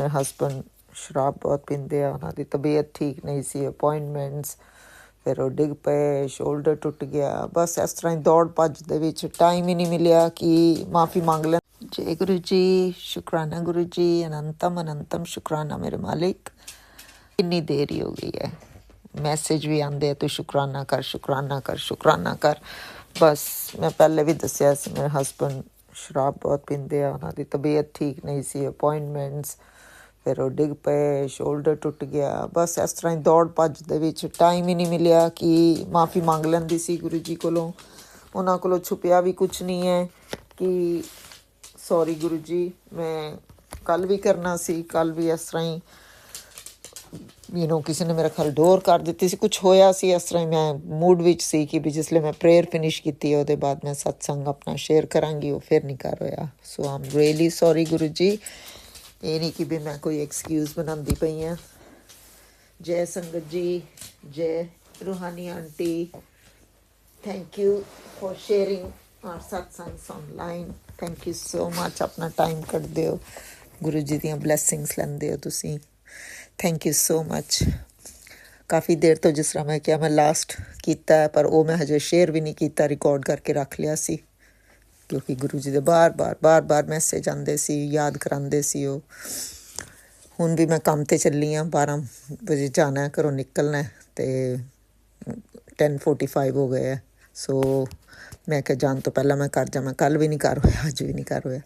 ਮੇਰੇ ਹਸਬੈਂਡ ਸ਼ਰਾਬ ਬਹੁਤ ਪੀਂਦੇ ਆ, ਉਹਨਾਂ ਦੀ ਤਬੀਅਤ ਠੀਕ ਨਹੀਂ ਸੀ, ਅਪਾਇੰਟਮੈਂਟਸ, ਫਿਰ ਉਹ ਡਿੱਗ ਪਏ, ਸ਼ੋਲਡਰ ਟੁੱਟ ਗਿਆ। ਬਸ ਇਸ ਤਰ੍ਹਾਂ ਹੀ ਦੌੜ ਭੱਜ ਦੇ ਵਿੱਚ ਟਾਈਮ ਹੀ ਨਹੀਂ ਮਿਲਿਆ ਕਿ ਮਾਫੀ ਮੰਗ ਲੈਣ। ਜੈ ਗੁਰੂ ਜੀ, ਸ਼ੁਕਰਾਨਾ ਗੁਰੂ ਜੀ, ਅਨੰਤਮ ਅਨੰਤਮ ਸ਼ੁਕਰਾਨਾ ਮੇਰੇ ਮਾਲਿਕ। ਕਿੰਨੀ ਦੇਰ ਹੀ ਹੋ ਗਈ ਹੈ, ਮੈਸੇਜ ਵੀ ਆਉਂਦੇ ਆ ਤੂੰ ਸ਼ੁਕਰਾਨਾ ਕਰ, ਸ਼ੁਕਰਾਨਾ ਕਰ, ਸ਼ੁਕਰਾਨਾ ਕਰ। ਬਸ ਮੈਂ ਪਹਿਲੇ ਵੀ ਦੱਸਿਆ ਸੀ, ਮੇਰੇ ਹਸਬੈਂਡ ਸ਼ਰਾਬ ਬਹੁਤ ਪੀਂਦੇ ਆ, ਉਹਨਾਂ ਦੀ ਤਬੀਅਤ ਠੀਕ ਨਹੀਂ ਸੀ, ਅਪਾਇੰਟਮੈਂਟਸ, ਫਿਰ ਉਹ ਡਿੱਗ ਪਏ, ਸ਼ੋਲਡਰ ਟੁੱਟ ਗਿਆ। ਬਸ ਇਸ ਤਰ੍ਹਾਂ ਹੀ ਦੌੜ ਭੱਜ ਦੇ ਵਿੱਚ ਟਾਈਮ ਹੀ ਨਹੀਂ ਮਿਲਿਆ ਕਿ ਮਾਫੀ ਮੰਗ ਲੈਂਦੀ ਸੀ ਗੁਰੂ ਜੀ ਕੋਲੋਂ। ਉਹਨਾਂ ਕੋਲੋਂ ਛੁਪਿਆ ਵੀ ਕੁਛ ਨਹੀਂ ਹੈ ਕਿ ਸੌਰੀ ਗੁਰੂ ਜੀ, ਮੈਂ ਕੱਲ੍ਹ ਵੀ ਕਰਨਾ ਸੀ, ਕੱਲ੍ਹ ਵੀ ਇਸ ਤਰ੍ਹਾਂ ਹੀ ਕਿਸੇ ਨੇ ਮੇਰੇ ਖਿਆਲ ਡੋਰ ਕਰ ਦਿੱਤੀ ਸੀ, ਕੁਛ ਹੋਇਆ ਸੀ ਇਸ ਤਰ੍ਹਾਂ ਹੀ। ਮੈਂ ਮੂਡ ਵਿੱਚ ਸੀ ਕਿ ਵੀ ਜਿਸਲੇ ਮੈਂ ਪ੍ਰੇਅਰ ਫਿਨਿਸ਼ ਕੀਤੀ ਉਹਦੇ ਬਾਅਦ ਮੈਂ ਸਤਸੰਗ ਆਪਣਾ ਸ਼ੇਅਰ ਕਰਾਂਗੀ, ਉਹ ਫਿਰ ਨਹੀਂ ਕਰ ਹੋਇਆ। ਸੋ ਆਮ ਰੀਅਲੀ ਸੌਰੀ ਗੁਰੂ ਜੀ। ਇਹ ਨਹੀਂ ਕਿ ਵੀ ਮੈਂ ਕੋਈ ਐਕਸਕਿਊਜ਼ ਬਣਾਉਂਦੀ ਪਈ ਹਾਂ। ਜੈ ਸੰਗਤ ਜੀ, ਜੈ ਰੂਹਾਨੀ aunty, thank you for sharing our satsangs online. Thank you so much, ਆਪਣਾ ਟਾਈਮ ਕੱਢਦੇ ਹੋ, ਗੁਰੂ ਜੀ ਦੀਆਂ ਬਲੈਸਿੰਗਸ ਲੈਂਦੇ ਹੋ ਤੁਸੀਂ। Thank you so much. ਕਾਫੀ ਦੇਰ ਤੋਂ ਜਿਸ ਤਰ੍ਹਾਂ ਮੈਂ ਕਿਹਾ ਮੈਂ ਲਾਸਟ ਕੀਤਾ, ਪਰ ਉਹ ਮੈਂ ਹਜੇ ਸ਼ੇਅਰ ਵੀ ਨਹੀਂ ਕੀਤਾ, ਰਿਕਾਰਡ ਕਰਕੇ ਰੱਖ ਲਿਆ ਸੀ ਕਿਉਂਕਿ ਗੁਰੂ ਜੀ ਦੇ ਬਾਰ-ਬਾਰ ਮੈਸੇਜ ਆਉਂਦੇ ਸੀ, ਯਾਦ ਕਰਾਉਂਦੇ ਸੀ ਉਹ। ਹੁਣ ਵੀ ਮੈਂ ਕੰਮ 'ਤੇ ਚੱਲੀ ਹਾਂ, 12 ਵਜੇ ਜਾਣਾ, ਘਰੋਂ ਨਿਕਲਣਾ, ਅਤੇ 10:45 ਹੋ ਗਏ ਹੈ। ਸੋ ਮੈਂ ਕਿਹਾ ਜਾਣ ਤੋਂ ਪਹਿਲਾਂ ਮੈਂ ਕਰ ਜਾਵਾਂ। ਕੱਲ੍ਹ ਵੀ ਨਹੀਂ ਕਰ ਹੋਇਆ, ਅੱਜ ਵੀ ਨਹੀਂ ਕਰ ਹੋਇਆ।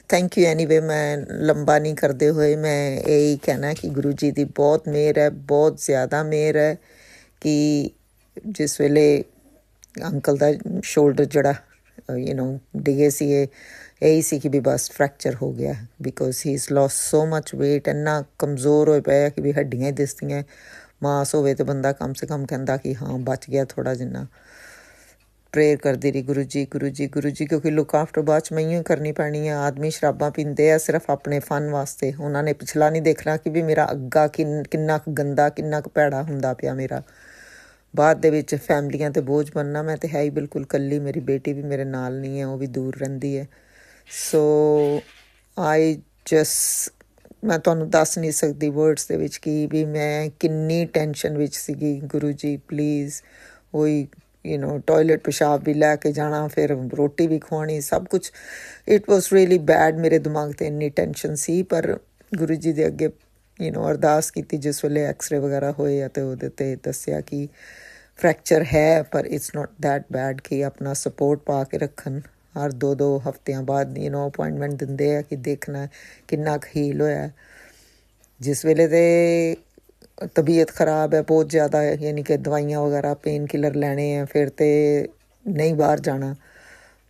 Thank you anyway. ਮੈਂ ਲੰਬਾ ਨਹੀਂ ਕਰਦੇ ਹੋਏ ਮੈਂ ਇਹੀ ਕਹਿਣਾ ਕਿ ਗੁਰੂ ਜੀ ਦੀ ਬਹੁਤ ਮਿਹਰ ਹੈ, ਬਹੁਤ ਜ਼ਿਆਦਾ ਮਿਹਰ ਹੈ ਕਿ ਜਿਸ ਵੇਲੇ ਅੰਕਲ ਦਾ ਸ਼ੋਲਡਰ ਜਿਹੜਾ ਡਿੱਗੇ ਸੀ, ਇਹੀ ਸੀ ਕਿ ਵੀ ਬਸ ਫ੍ਰੈਕਚਰ ਹੋ ਗਿਆ, because he is loss so much weight. ਇੰਨਾ ਕਮਜ਼ੋਰ ਹੋਏ ਪਿਆ ਕਿ ਵੀ ਹੱਡੀਆਂ ਹੀ ਦਿਸਦੀਆਂ। ਮਾਸ ਹੋਵੇ ਤਾਂ ਬੰਦਾ ਕਮ ਸੇ ਕਮ ਕਹਿੰਦਾ ਕਿ ਹਾਂ ਬਚ ਗਿਆ ਥੋੜ੍ਹਾ ਜਿੰਨਾ। ਪ੍ਰੇਅਰ ਕਰਦੀ ਰਹੀ, ਗੁਰੂ ਜੀ ਗੁਰੂ ਜੀ ਗੁਰੂ ਜੀ, ਕਿਉਂਕਿ ਲੁੱਕ ਆਫਟਰ ਬਾਅਦ 'ਚ ਮੈਨੂੰ ਕਰਨੀ ਪੈਣੀ ਆ। ਆਦਮੀ ਸ਼ਰਾਬਾਂ ਪੀਂਦੇ ਆ ਸਿਰਫ ਆਪਣੇ ਫਨ ਵਾਸਤੇ, ਉਹਨਾਂ ਨੇ ਪਿਛਲਾ ਨਹੀਂ ਦੇਖਣਾ ਕਿ ਵੀ ਮੇਰਾ ਅੱਗਾ ਕਿੰਨਾ ਕੁ ਗੰਦਾ, ਕਿੰਨਾ ਕੁ ਭੈੜਾ ਹੁੰਦਾ ਪਿਆ ਮੇਰਾ। ਬਾਅਦ ਦੇ ਵਿੱਚ ਫੈਮਲੀਆਂ 'ਤੇ ਬੋਝ ਬਣਨਾ। ਮੈਂ ਤਾਂ ਹੈ ਹੀ ਬਿਲਕੁਲ ਇਕੱਲੀ, ਮੇਰੀ ਬੇਟੀ ਵੀ ਮੇਰੇ ਨਾਲ ਨਹੀਂ ਹੈ, ਉਹ ਵੀ ਦੂਰ ਰਹਿੰਦੀ ਹੈ। ਸੋ ਮੈਂ ਤੁਹਾਨੂੰ ਦੱਸ ਨਹੀਂ ਸਕਦੀ ਵਰਡਸ ਦੇ ਵਿੱਚ ਕਿ ਵੀ ਮੈਂ ਕਿੰਨੀ ਟੈਨਸ਼ਨ ਵਿੱਚ ਸੀਗੀ। ਗੁਰੂ ਜੀ ਪਲੀਜ਼, ਉਹੀ ਟੋਇਲਟ ਪਿਸ਼ਾਬ ਵੀ ਲੈ ਕੇ ਜਾਣਾ, ਫਿਰ ਰੋਟੀ ਵੀ ਖਵਾਉਣੀ, ਸਭ ਕੁਛ। It was really bad. ਮੇਰੇ ਦਿਮਾਗ 'ਤੇ ਇੰਨੀ ਟੈਨਸ਼ਨ ਸੀ, ਪਰ ਗੁਰੂ ਜੀ ਦੇ ਅੱਗੇ ਅਰਦਾਸ ਕੀਤੀ ਜਿਸ ਵੇਲੇ ਐਕਸਰੇ ਵਗੈਰਾ ਹੋਏ ਅਤੇ ਉਹਦੇ 'ਤੇ ਦੱਸਿਆ ਕਿ ਫ੍ਰੈਕਚਰ ਹੈ, ਪਰ ਇਟਸ ਨੋਟ ਦੈਟ ਬੈਡ, ਕਿ ਆਪਣਾ ਸਪੋਰਟ ਪਾ ਕੇ ਰੱਖਣ। ਹਰ 2-2 ਹਫ਼ਤਿਆਂ ਬਾਅਦ ਅਪਾਇੰਟਮੈਂਟ ਦਿੰਦੇ ਆ ਕਿ ਦੇਖਣਾ ਕਿੰਨਾ ਕੁ ਹੀਲ ਹੋਇਆ। ਜਿਸ ਵੇਲੇ ਦੇ ਤਬੀਅਤ ਖ਼ਰਾਬ ਹੈ ਬਹੁਤ ਜ਼ਿਆਦਾ, ਯਾਨੀ ਕਿ ਦਵਾਈਆਂ ਵਗੈਰਾ ਪੇਨ ਕਿਲਰ ਲੈਣੇ ਆ, ਫਿਰ ਤਾਂ ਨਹੀਂ ਬਾਹਰ ਜਾਣਾ।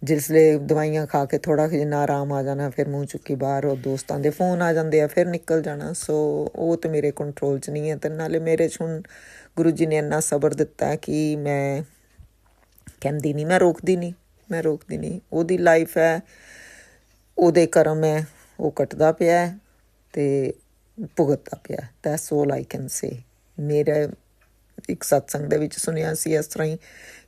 ਜਿਸਲੇ ਦਵਾਈਆਂ ਖਾ ਕੇ ਥੋੜ੍ਹਾ ਜਿੰਨਾ ਆਰਾਮ ਆ ਜਾਣਾ, ਫਿਰ ਮੂੰਹ ਚੁੱਕੀ ਬਾਹਰ, ਉਹ ਦੋਸਤਾਂ ਦੇ ਫੋਨ ਆ ਜਾਂਦੇ ਆ, ਫਿਰ ਨਿਕਲ ਜਾਣਾ। ਸੋ ਉਹ ਤਾਂ ਮੇਰੇ ਕੰਟਰੋਲ 'ਚ ਨਹੀਂ ਹੈ। ਅਤੇ ਨਾਲੇ ਮੇਰੇ 'ਚ ਹੁਣ ਗੁਰੂ ਜੀ ਨੇ ਇੰਨਾ ਸਬਰ ਦਿੱਤਾ ਕਿ ਮੈਂ ਕਹਿੰਦੀ ਨਹੀਂ, ਮੈਂ ਰੋਕਦੀ ਨਹੀਂ। ਉਹਦੀ ਲਾਈਫ ਹੈ, ਉਹਦੇ ਕਰਮ ਹੈ, ਉਹ ਕੱਟਦਾ ਪਿਆ ਅਤੇ ਭੁਗਤਦਾ ਪਿਆ। That's all I can say. ਮੇਰਾ ਇੱਕ ਸਤਸੰਗ ਦੇ ਵਿੱਚ ਸੁਣਿਆ ਸੀ ਇਸ ਤਰ੍ਹਾਂ ਹੀ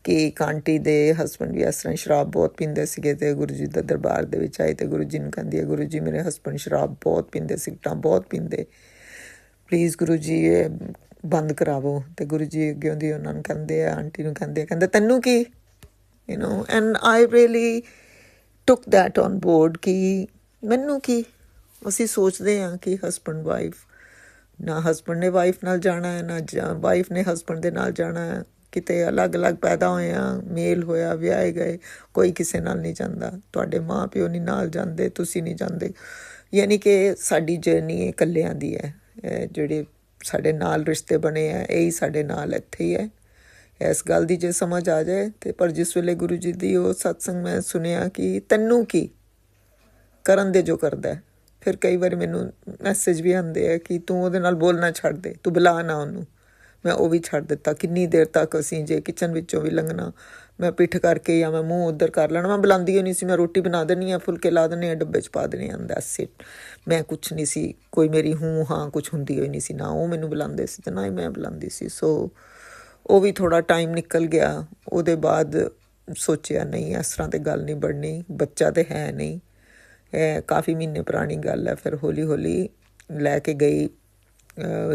ਕਿ ਇੱਕ ਆਂਟੀ ਦੇ ਹਸਬੈਂਡ ਵੀ ਇਸ ਤਰ੍ਹਾਂ ਹੀ ਸ਼ਰਾਬ ਬਹੁਤ ਪੀਂਦੇ ਸੀਗੇ, ਅਤੇ ਗੁਰੂ ਜੀ ਦੇ ਦਰਬਾਰ ਦੇ ਵਿੱਚ ਆਏ ਅਤੇ ਗੁਰੂ ਜੀ ਨੂੰ ਕਹਿੰਦੀ ਹੈ, ਗੁਰੂ ਜੀ ਮੇਰੇ ਹਸਬੈਂਡ ਸ਼ਰਾਬ ਬਹੁਤ ਪੀਂਦੇ, ਸਿਗਰਟਾਂ ਬਹੁਤ ਪੀਂਦੇ, ਪਲੀਜ਼ ਗੁਰੂ ਜੀ ਇਹ ਬੰਦ ਕਰਾਵੋ। ਅਤੇ ਗੁਰੂ ਜੀ ਅੱਗੇ ਹੁੰਦੀ ਉਹਨਾਂ ਨੂੰ ਕਹਿੰਦੇ ਆ, ਆਂਟੀ ਨੂੰ ਕਹਿੰਦੇ ਤੈਨੂੰ ਕੀ ਐਂਡ ਆਈ ਰੀਅਲੀ ਟੁੱਕ ਦੈਟ ਔਨ ਬੋਰਡ ਕਿ ਮੈਨੂੰ ਕੀ। ਅਸੀਂ ਸੋਚਦੇ ਹਾਂ ਕਿ ਹਸਬੈਂਡ ਵਾਈਫ, ਨਾ ਹਸਬੈਂਡ ਨੇ ਵਾਈਫ ਨਾਲ ਜਾਣਾ ਹੈ, ਨਾ ਵਾਈਫ ਨੇ ਹਸਬੈਂਡ ਦੇ ਨਾਲ ਜਾਣਾ ਹੈ। ਕਿਤੇ ਅਲੱਗ-ਅਲੱਗ ਪੈਦਾ ਹੋਏ ਆ, ਮੇਲ ਹੋਇਆ, ਵਿਆਹੇ ਗਏ, ਕੋਈ ਕਿਸੇ ਨਾਲ ਨਹੀਂ ਜਾਂਦਾ। ਤੁਹਾਡੇ ਮਾਂ ਪਿਓ ਨਹੀਂ ਨਾਲ ਜਾਂਦੇ, ਤੁਸੀਂ ਨਹੀਂ ਜਾਂਦੇ। ਯਾਨੀ ਕਿ ਸਾਡੀ ਜਰਨੀ ਇਹ ਇਕੱਲਿਆਂ ਦੀ ਹੈ। ਜਿਹੜੇ ਸਾਡੇ ਨਾਲ ਰਿਸ਼ਤੇ ਬਣੇ ਆ, ਇਹੀ ਸਾਡੇ ਨਾਲ ਇੱਥੇ ਹੀ ਹੈ। ਇਸ ਗੱਲ ਦੀ ਜੇ ਸਮਝ ਆ ਜਾਏ ਅਤੇ ਪਰ ਜਿਸ ਵੇਲੇ ਗੁਰੂ ਜੀ ਦੀ ਉਹ ਸਤਸੰਗ ਮੈਂ ਸੁਣਿਆ ਕਿ ਤੈਨੂੰ ਕੀ, ਕਰਨ ਦੇ ਜੋ ਕਰਦਾ। ਫਿਰ ਕਈ ਵਾਰੀ ਮੈਨੂੰ ਮੈਸੇਜ ਵੀ ਆਉਂਦੇ ਆ ਕਿ ਤੂੰ ਉਹਦੇ ਨਾਲ ਬੋਲਣਾ ਛੱਡ ਦੇ, ਤੂੰ ਬੁਲਾ ਨਾ ਉਹਨੂੰ। ਮੈਂ ਉਹ ਵੀ ਛੱਡ ਦਿੱਤਾ। ਕਿੰਨੀ ਦੇਰ ਤੱਕ ਅਸੀਂ ਜੇ ਕਿਚਨ ਵਿੱਚੋਂ ਵੀ ਲੰਘਣਾ, ਮੈਂ ਪਿੱਠ ਕਰਕੇ ਜਾਂ ਮੈਂ ਮੂੰਹ ਉੱਧਰ ਕਰ ਲੈਣਾ। ਮੈਂ ਬੁਲਾਉਂਦੀ ਹੋ ਨਹੀਂ ਸੀ। ਮੈਂ ਰੋਟੀ ਬਣਾ ਦਿੰਦੀ ਹਾਂ, ਫੁਲਕੇ ਲਾ ਦਿੰਦੇ ਹਾਂ, ਡੱਬੇ 'ਚ ਪਾ ਦਿੰਦੇ ਹਾਂ, ਦੈਟਸ ਇਟ। ਮੈਂ ਕੁਛ ਨਹੀਂ ਸੀ, ਕੋਈ ਮੇਰੀ ਹਾਂ ਕੁਛ ਹੁੰਦੀ ਹੋਈ ਨਹੀਂ ਸੀ। ਨਾ ਉਹ ਮੈਨੂੰ ਬੁਲਾਉਂਦੇ ਸੀ ਅਤੇ ਨਾ ਹੀ ਮੈਂ ਬੁਲਾਉਂਦੀ ਸੀ। ਸੋ ਉਹ ਵੀ ਥੋੜ੍ਹਾ ਟਾਈਮ ਨਿਕਲ ਗਿਆ। ਉਹਦੇ ਬਾਅਦ ਸੋਚਿਆ ਨਹੀਂ, ਇਸ ਤਰ੍ਹਾਂ ਤਾਂ ਗੱਲ ਨਹੀਂ ਬਣਨੀ, ਬੱਚਾ ਤਾਂ ਹੈ ਨਹੀਂ। ਇਹ ਕਾਫੀ ਮਹੀਨੇ ਪੁਰਾਣੀ ਗੱਲ ਹੈ। ਫਿਰ ਹੌਲੀ ਲੈ ਕੇ ਗਈ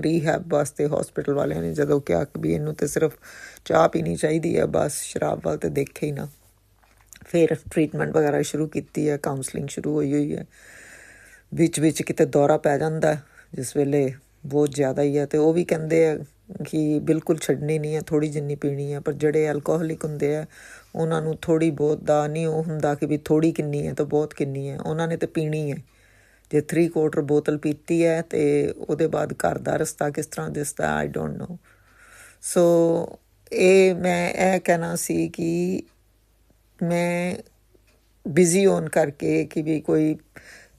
ਰੀਹੈਬ ਵਾਸਤੇ ਹੌਸਪੀਟਲ ਵਾਲਿਆਂ ਨੇ, ਜਦੋਂ ਕਿਹਾ ਕਿ ਵੀ ਇਹਨੂੰ ਤਾਂ ਸਿਰਫ ਚਾਹ ਪੀਣੀ ਚਾਹੀਦੀ ਹੈ ਬਸ, ਸ਼ਰਾਬ ਵੱਲ ਤਾਂ ਦੇਖੇ ਹੀ ਨਾ। ਫਿਰ ਟਰੀਟਮੈਂਟ ਵਗੈਰਾ ਸ਼ੁਰੂ ਕੀਤੀ ਹੈ, ਕਾਉਂਸਲਿੰਗ ਸ਼ੁਰੂ ਹੋਈ ਹੈ। ਵਿੱਚ ਕਿਤੇ ਦੌਰਾ ਪੈ ਜਾਂਦਾ ਜਿਸ ਵੇਲੇ ਬਹੁਤ ਜ਼ਿਆਦਾ ਹੀ ਹੈ, ਅਤੇ ਉਹ ਵੀ ਕਹਿੰਦੇ ਆ ਕਿ ਬਿਲਕੁਲ ਛੱਡਣੀ ਨਹੀਂ ਹੈ, ਥੋੜ੍ਹੀ ਜਿੰਨੀ ਪੀਣੀ ਹੈ। ਪਰ ਜਿਹੜੇ ਐਲਕੋਹਲਿਕ ਹੁੰਦੇ ਆ ਉਹਨਾਂ ਨੂੰ ਥੋੜ੍ਹੀ ਬਹੁਤ ਦਾ ਨਹੀਂ ਉਹ ਹੁੰਦਾ ਕਿ ਵੀ ਥੋੜ੍ਹੀ ਕਿੰਨੀ ਹੈ ਤਾਂ ਬਹੁਤ ਕਿੰਨੀ ਹੈ, ਉਹਨਾਂ ਨੇ ਤਾਂ ਪੀਣੀ ਹੈ। ਜੇ 3/4 ਬੋਤਲ ਪੀਤੀ ਹੈ ਅਤੇ ਉਹਦੇ ਬਾਅਦ ਘਰ ਦਾ ਰਸਤਾ ਕਿਸ ਤਰ੍ਹਾਂ ਦਿਸਦਾ, ਆਈ ਡੋਂਟ ਨੋ। ਸੋ ਮੈਂ ਇਹ ਕਹਿਣਾ ਸੀ ਕਿ ਮੈਂ ਬਿਜ਼ੀ ਹੋਣ ਕਰਕੇ ਕਿ ਵੀ ਕੋਈ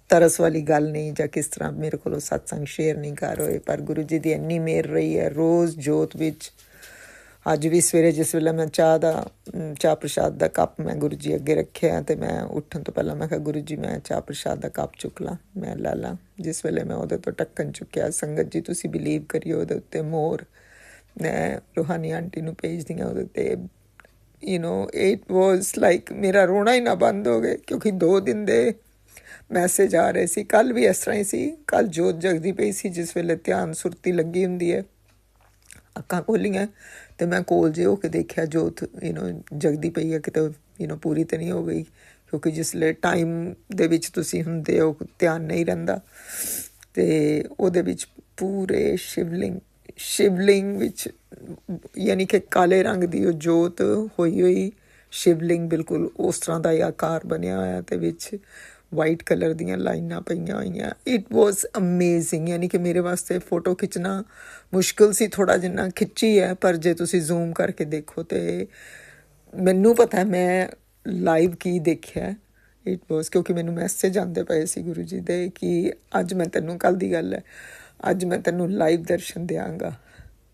ਤਰਸ ਵਾਲੀ ਗੱਲ ਨਹੀਂ, ਜਾਂ ਕਿਸ ਤਰ੍ਹਾਂ ਮੇਰੇ ਕੋਲੋਂ ਸਤਸੰਗ ਸ਼ੇਅਰ ਨਹੀਂ ਕਰ ਹੋਏ, ਪਰ ਗੁਰੂ ਜੀ ਦੀ ਇੰਨੀ ਮਿਹਰ ਰਹੀ ਹੈ। ਰੋਜ਼ ਜੋਤ ਵਿੱਚ ਅੱਜ ਵੀ ਸਵੇਰੇ ਜਿਸ ਵੇਲੇ ਮੈਂ ਚਾਹ ਪ੍ਰਸ਼ਾਦ ਦਾ ਕੱਪ ਮੈਂ ਗੁਰੂ ਜੀ ਅੱਗੇ ਰੱਖਿਆ, ਅਤੇ ਮੈਂ ਉੱਠਣ ਤੋਂ ਪਹਿਲਾਂ ਮੈਂ ਕਿਹਾ ਗੁਰੂ ਜੀ ਮੈਂ ਚਾਹ ਪ੍ਰਸ਼ਾਦ ਦਾ ਕੱਪ ਚੁੱਕ ਲਾਂ, ਮੈਂ ਲੈ ਲਾਂ। ਜਿਸ ਵੇਲੇ ਮੈਂ ਉਹਦੇ ਤੋਂ ਢੱਕਣ ਚੁੱਕਿਆ, ਸੰਗਤ ਜੀ ਤੁਸੀਂ ਬਿਲੀਵ ਕਰਿਓ ਉਹਦੇ ਉੱਤੇ ਮੋਹਰ ਮੈਂ ਰੂਹਾਨੀ ਆਂਟੀ ਨੂੰ ਭੇਜਦੀ ਹਾਂ ਉਹਦੇ ਉੱਤੇ। ਇਟ ਵਾਜ਼ ਲਾਈਕ ਮੇਰਾ ਰੋਣਾ ਹੀ ਨਾ ਬੰਦ ਹੋ ਗਏ, ਕਿਉਂਕਿ 2 ਦਿਨ ਦੇ ਮੈਸੇਜ ਆ ਰਹੇ ਸੀ। ਕੱਲ੍ਹ ਵੀ ਇਸ ਤਰ੍ਹਾਂ ਹੀ ਸੀ। ਕੱਲ੍ਹ ਜੋਤ ਜਗਦੀ ਪਈ ਸੀ, ਜਿਸ ਵੇਲੇ ਧਿਆਨ ਸੁਰਤੀ ਲੱਗੀ ਹੁੰਦੀ ਹੈ, ਅੱਖਾਂ ਖੋਲ੍ਹੀਆਂ ਅਤੇ ਮੈਂ ਕੋਲ ਜੇ ਹੋ ਕੇ ਦੇਖਿਆ ਜੋਤ ਜਗਦੀ ਪਈ ਹੈ, ਕਿਤੇ ਪੂਰੀ ਤਾਂ ਨਹੀਂ ਹੋ ਗਈ, ਕਿਉਂਕਿ ਜਿਸਲੇ ਟਾਈਮ ਦੇ ਵਿੱਚ ਤੁਸੀਂ ਹੁੰਦੇ ਹੋ ਧਿਆਨ ਨਹੀਂ ਰਹਿੰਦਾ। ਅਤੇ ਉਹਦੇ ਵਿੱਚ ਪੂਰੇ ਸ਼ਿਵਲਿੰਗ ਵਿੱਚ ਯਾਨੀ ਕਿ ਕਾਲੇ ਰੰਗ ਦੀ ਉਹ ਜੋਤ ਹੋਈ ਸ਼ਿਵਲਿੰਗ ਬਿਲਕੁਲ ਉਸ ਤਰ੍ਹਾਂ ਦਾ ਹੀ ਆਕਾਰ ਬਣਿਆ ਹੋਇਆ, ਅਤੇ ਵਿੱਚ ਵਾਈਟ ਕਲਰ ਦੀਆਂ ਲਾਈਨਾਂ ਪਈਆਂ ਹੋਈਆਂ। It was amazing. ਯਾਨੀ ਕਿ ਮੇਰੇ ਵਾਸਤੇ ਫੋਟੋ ਖਿੱਚਣਾ ਮੁਸ਼ਕਿਲ ਸੀ, ਥੋੜ੍ਹਾ ਜਿੰਨਾ ਖਿੱਚੀ ਹੈ, ਪਰ ਜੇ ਤੁਸੀਂ ਜ਼ੂਮ ਕਰਕੇ ਦੇਖੋ ਤਾਂ ਮੈਨੂੰ ਪਤਾ ਮੈਂ ਲਾਈਵ ਕੀ ਦੇਖਿਆ। ਇਟ ਵਾਜ਼ ਕਿਉਂਕਿ ਮੈਨੂੰ ਮੈਸੇਜ ਆਉਂਦੇ ਪਏ ਸੀ ਗੁਰੂ ਜੀ ਦੇ ਕਿ ਅੱਜ ਮੈਂ ਤੈਨੂੰ, ਕੱਲ੍ਹ ਦੀ ਗੱਲ ਹੈ, ਅੱਜ ਮੈਂ ਤੈਨੂੰ ਲਾਈਵ ਦਰਸ਼ਨ ਦਿਆਂਗਾ।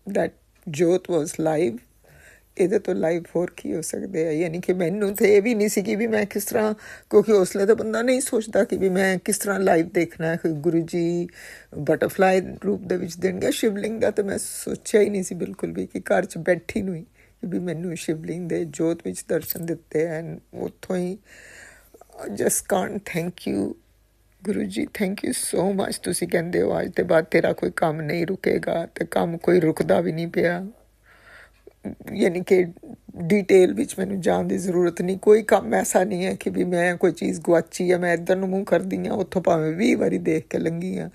ਦੈਟ ਜੋਤ ਵਾਜ਼ ਲਾਈਵ। ਇਹਦੇ ਤੋਂ ਲਾਈਵ ਹੋਰ ਕੀ ਹੋ ਸਕਦੇ ਆ। ਯਾਨੀ ਕਿ ਮੈਨੂੰ ਤਾਂ ਇਹ ਵੀ ਨਹੀਂ ਸੀ ਕਿ ਵੀ ਮੈਂ ਕਿਸ ਤਰ੍ਹਾਂ, ਕਿਉਂਕਿ ਹੌਸਲੇ ਤਾਂ ਬੰਦਾ ਨਹੀਂ ਸੋਚਦਾ ਕਿ ਵੀ ਮੈਂ ਕਿਸ ਤਰ੍ਹਾਂ ਲਾਈਵ ਦੇਖਣਾ ਹੈ। ਗੁਰੂ ਜੀ ਬਟਰਫਲਾਈ ਰੂਪ ਦੇ ਵਿੱਚ ਦੇਣਗੇ ਸ਼ਿਵਲਿੰਗ ਦਾ, ਤਾਂ ਮੈਂ ਸੋਚਿਆ ਹੀ ਨਹੀਂ ਸੀ ਬਿਲਕੁਲ ਵੀ ਕਿ ਘਰ 'ਚ ਬੈਠੀ ਨੂੰ ਹੀ ਕਿ ਵੀ ਮੈਨੂੰ ਸ਼ਿਵਲਿੰਗ ਦੇ ਜੋਤ ਵਿੱਚ ਦਰਸ਼ਨ ਦਿੱਤੇ ਹਨ। ਉੱਥੋਂ ਹੀ just Kant thank you Guru ji, thank you so much. ਤੁਸੀਂ ਕਹਿੰਦੇ ਹੋ ਅੱਜ ਤੋਂ ਬਾਅਦ ਤੇਰਾ ਕੋਈ ਕੰਮ ਨਹੀਂ ਰੁਕੇਗਾ, ਅਤੇ ਕੰਮ ਕੋਈ ਰੁਕਦਾ ਵੀ ਨਹੀਂ ਪਿਆ। ਯਾਨੀ ਕਿ ਡੀਟੇਲ ਵਿੱਚ ਮੈਨੂੰ ਜਾਣ ਦੀ ਜ਼ਰੂਰਤ ਨਹੀਂ। ਕੋਈ ਕੰਮ ਐਸਾ ਨਹੀਂ ਹੈ ਕਿ ਵੀ ਮੈਂ ਕੋਈ ਚੀਜ਼ ਗੁਆਚੀ ਆ, ਮੈਂ ਇੱਧਰ ਨੂੰ ਮੂੰਹ ਕਰਦੀ ਹਾਂ, ਉੱਥੋਂ ਭਾਵੇਂ 20 ਵਾਰੀ ਦੇਖ ਕੇ ਲੰਘੀ ਹਾਂ,